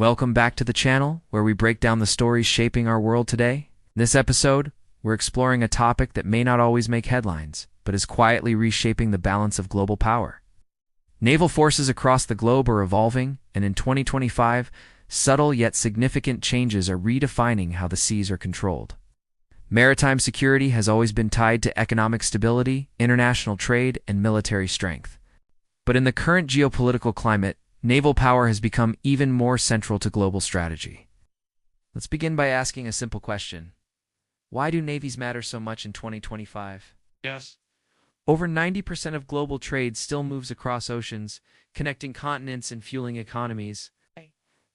Welcome back to the channel, where we break down the stories shaping our world today. In this episode, we're exploring a topic that may not always make headlines, but is quietly reshaping the balance of global power. Naval forces across the globe are evolving, and in 2025, subtle yet significant changes are redefining how the seas are controlled. Maritime security has always been tied to economic stability, international trade, and military strength. But in the current geopolitical climate, naval power has become even more central to global strategy. Let's begin by asking a simple question. Why do navies matter so much in 2025? Yes. Over 90% of global trade still moves across oceans, connecting continents and fueling economies.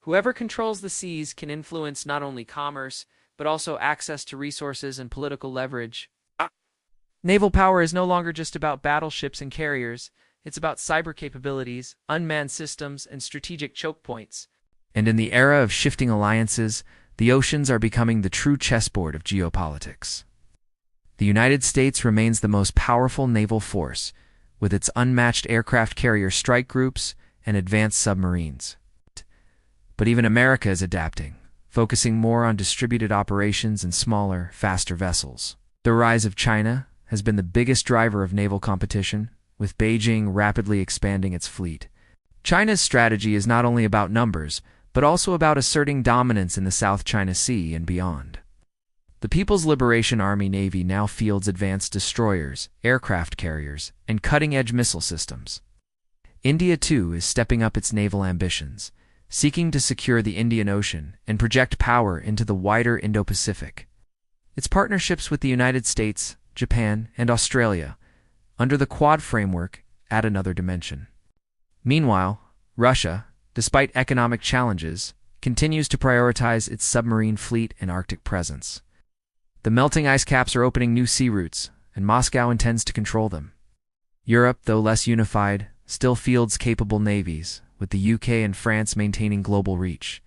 Whoever controls the seas can influence not only commerce, but also access to resources and political leverage. Naval power is no longer just about battleships and carriers. It's about cyber capabilities, unmanned systems, and strategic choke points. And in the era of shifting alliances, the oceans are becoming the true chessboard of geopolitics. The United States remains the most powerful naval force, with its unmatched aircraft carrier strike groups and advanced submarines. But even America is adapting, focusing more on distributed operations and smaller, faster vessels. The rise of China has been the biggest driver of naval competition, with Beijing rapidly expanding its fleet. China's strategy is not only about numbers, but also about asserting dominance in the South China Sea and beyond. The People's Liberation Army Navy now fields advanced destroyers, aircraft carriers, and cutting-edge missile systems. India, too, is stepping up its naval ambitions, seeking to secure the Indian Ocean and project power into the wider Indo-Pacific. Its partnerships with the United States, Japan, and Australia under the Quad framework add another dimension. Meanwhile, Russia, despite economic challenges, continues to prioritize its submarine fleet and Arctic presence. The melting ice caps are opening new sea routes, and Moscow intends to control them. Europe, though less unified, still fields capable navies, with the UK and France maintaining global reach.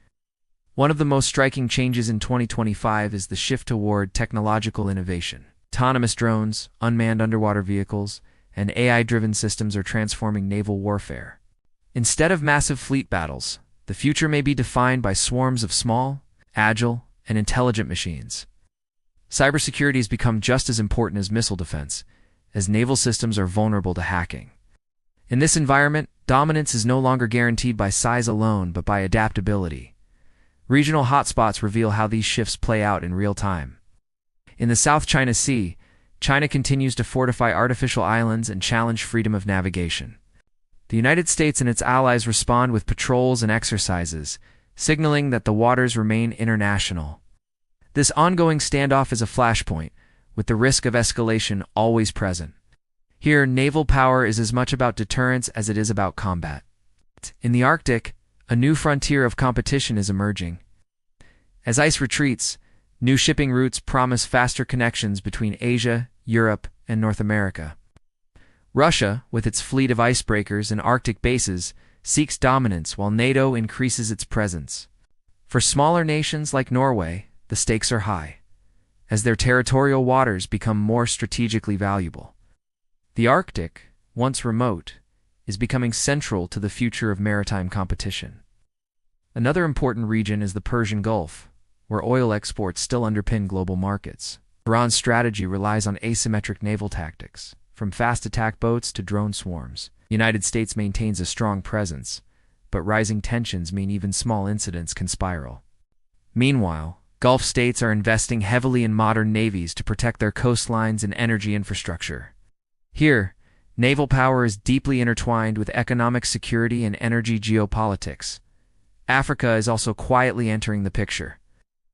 One of the most striking changes in 2025 is the shift toward technological innovation. Autonomous drones, unmanned underwater vehicles, and AI-driven systems are transforming naval warfare. Instead of massive fleet battles, the future may be defined by swarms of small, agile, and intelligent machines. Cybersecurity has become just as important as missile defense, as naval systems are vulnerable to hacking. In this environment, dominance is no longer guaranteed by size alone, but by adaptability. Regional hotspots reveal how these shifts play out in real time. In the South China Sea, China continues to fortify artificial islands and challenge freedom of navigation. The United States and its allies respond with patrols and exercises, signaling that the waters remain international. This ongoing standoff is a flashpoint, with the risk of escalation always present. Here, naval power is as much about deterrence as it is about combat. In the Arctic, a new frontier of competition is emerging. As ice retreats, new shipping routes promise faster connections between Asia, Europe, and North America. Russia, with its fleet of icebreakers and Arctic bases, seeks dominance while NATO increases its presence. For smaller nations like Norway, the stakes are high, as their territorial waters become more strategically valuable. The Arctic, once remote, is becoming central to the future of maritime competition. Another important region is the Persian Gulf, where oil exports still underpin global markets. Iran's strategy relies on asymmetric naval tactics, from fast attack boats to drone swarms. The United States maintains a strong presence, but rising tensions mean even small incidents can spiral. Meanwhile, Gulf states are investing heavily in modern navies to protect their coastlines and energy infrastructure. Here, naval power is deeply intertwined with economic security and energy geopolitics. Africa is also quietly entering the picture.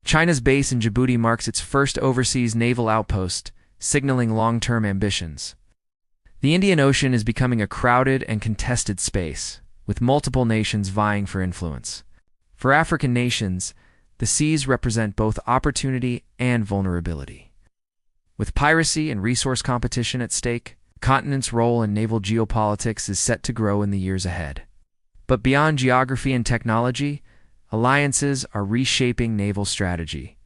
China's base in Djibouti marks its first overseas naval outpost, signaling long-term ambitions. The Indian Ocean is becoming a crowded and contested space, with multiple nations vying for influence. For African nations, the seas represent both opportunity and vulnerability. With piracy and resource competition at stake, the continent's role in naval geopolitics is set to grow in the years ahead. But beyond geography and technology, alliances are reshaping naval strategy.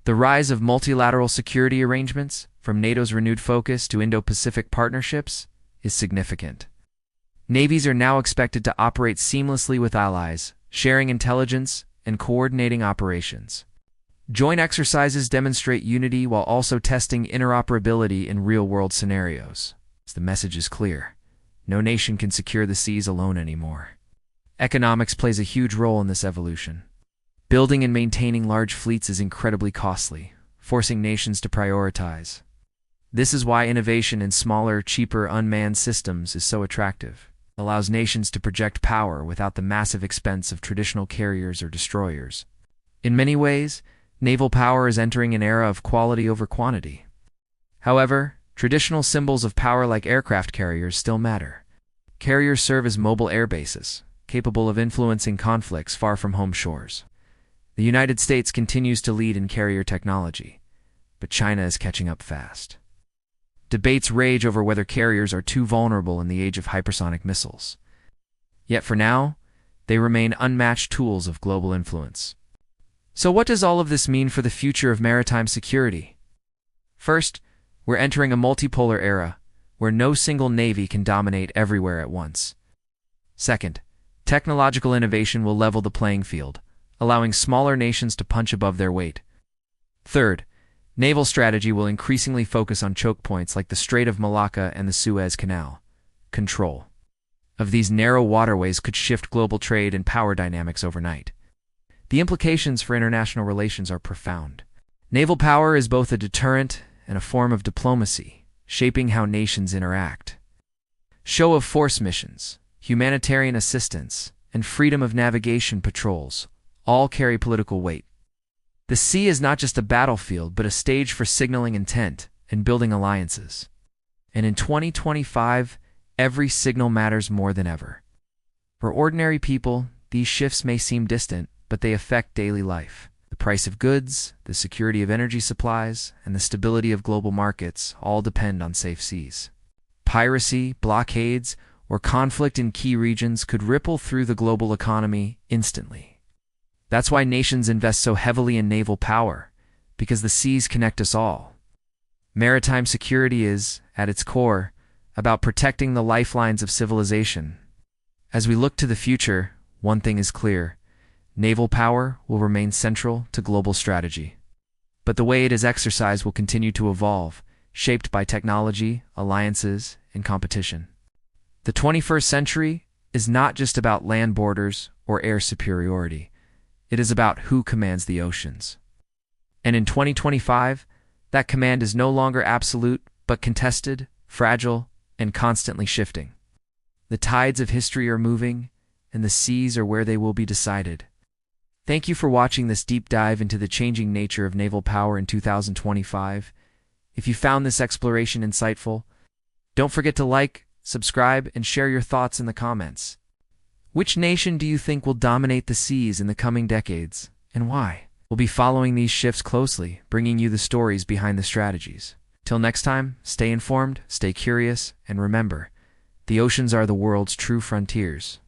The rise of multilateral security arrangements, from NATO's renewed focus to Indo-Pacific partnerships, is significant. Navies are now expected to operate seamlessly with allies, sharing intelligence, and coordinating operations. Joint exercises demonstrate unity while also testing interoperability in real-world scenarios. The message is clear. No nation can secure the seas alone anymore. Economics plays a huge role in this evolution. Building and maintaining large fleets is incredibly costly, forcing nations to prioritize. This is why innovation in smaller, cheaper, unmanned systems is so attractive. It allows nations to project power without the massive expense of traditional carriers or destroyers. In many ways, naval power is entering an era of quality over quantity. However, traditional symbols of power like aircraft carriers still matter. Carriers serve as mobile air bases, capable of influencing conflicts far from home shores. The United States continues to lead in carrier technology, but China is catching up fast. Debates rage over whether carriers are too vulnerable in the age of hypersonic missiles. Yet for now, they remain unmatched tools of global influence. So what does all of this mean for the future of maritime security? First, we're entering a multipolar era where no single navy can dominate everywhere at once. Second, technological innovation will level the playing field, allowing smaller nations to punch above their weight. Third, naval strategy will increasingly focus on choke points like the Strait of Malacca and the Suez Canal. Control of these narrow waterways could shift global trade and power dynamics overnight. The implications for international relations are profound. Naval power is both a deterrent and a form of diplomacy, shaping how nations interact. Show of force missions, humanitarian assistance, and freedom of navigation patrols all carry political weight. The sea is not just a battlefield, but a stage for signaling intent and building alliances. And in 2025, every signal matters more than ever. For ordinary people, these shifts may seem distant, but they affect daily life. The price of goods, the security of energy supplies, and the stability of global markets all depend on safe seas. Piracy, blockades, or conflict in key regions could ripple through the global economy instantly. That's why nations invest so heavily in naval power, because the seas connect us all. Maritime security is, at its core, about protecting the lifelines of civilization. As we look to the future, one thing is clear: naval power will remain central to global strategy. But the way it is exercised will continue to evolve, shaped by technology, alliances, and competition. The 21st century is not just about land borders or air superiority. It is about who commands the oceans. And in 2025, that command is no longer absolute, but contested, fragile, and constantly shifting. The tides of history are moving, and the seas are where they will be decided. Thank you for watching this deep dive into the changing nature of naval power in 2025. If you found this exploration insightful, don't forget to like, subscribe, and share your thoughts in the comments. Which nation do you think will dominate the seas in the coming decades, and why? We'll be following these shifts closely, bringing you the stories behind the strategies. Till next time, stay informed, stay curious, and remember, the oceans are the world's true frontiers.